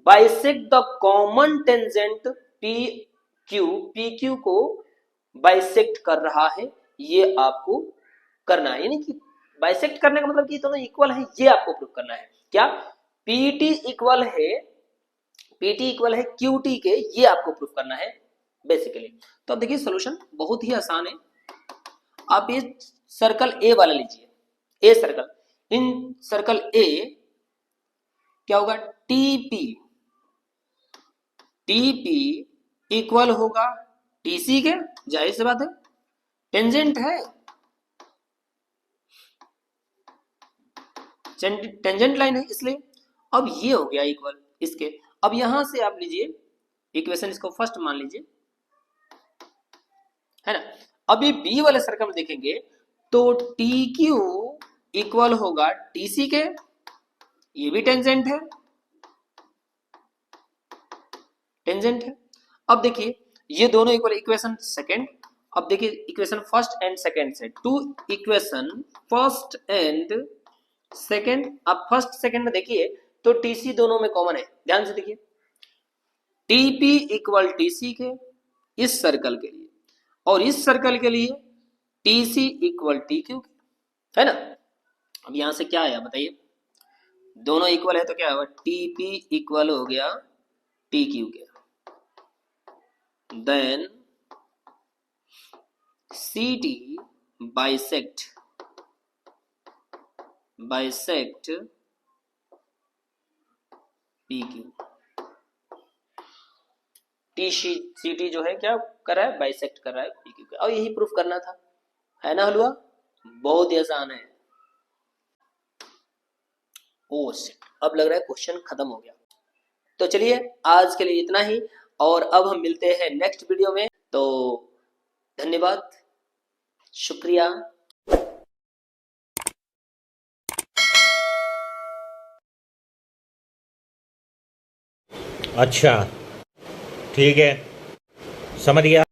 bisect the common tangent P Q को बाइसेक्ट कर रहा है, ये आपको करना है, यानी कि बाइसेक्ट करने का मतलब कि दोनों इक्वल है, ये आपको प्रूव करना है। क्या पीटी इक्वल है क्यूटी के, ये आपको प्रूव करना है बेसिकली। तो अब देखिए सॉल्यूशन बहुत ही आसान है, आप ये सर्कल ए वाला लीजिए, a circle, in circle A क्या होगा, टीपी इक्वल होगा टीसी के, जाहिर सी बात है टेंजेंट है, टेंजेंट लाइन है इसलिए। अब ये हो गया इक्वल इसके, अब यहां से आप लीजिए इक्वेशन, इसको फर्स्ट मान लीजिए, है ना। अब ये बी वाले सर्कल में देखेंगे तो टी क्यू इक्वल होगा टीसी के, ये भी टेंजेंट है, टेंजेंट है। अब देखिए ये दोनों इक्वल, इक्वेशन सेकंड, अब देखिए इक्वेशन फर्स्ट एंड सेकंड से, two equation first and second. अब फर्स्ट सेकंड में देखिए तो टीसी दोनों में कॉमन है, ध्यान से देखिए, टीपी इक्वल टीसी के इस सर्कल के लिए और इस सर्कल के लिए टीसी इक्वल टीक्यू के, है ना। अब यहां से क्या आया बताइए, दोनों इक्वल है तो क्या होगा, टीपी इक्वल हो गया टीक्यू के, देन सीटी बाइसेक्ट पीक्यू। सीटी जो है क्या कर रहा है, बाइसेक्ट कर रहा है पीक्यू के, और यही प्रूफ करना था, है ना हलवा, बहुत ही आसान है। ओ शिट, अब लग रहा है क्वेश्चन खत्म हो गया। तो चलिए आज के लिए इतना ही, और अब हम मिलते हैं नेक्स्ट वीडियो में। तो धन्यवाद, शुक्रिया। अच्छा ठीक है, समझ गया।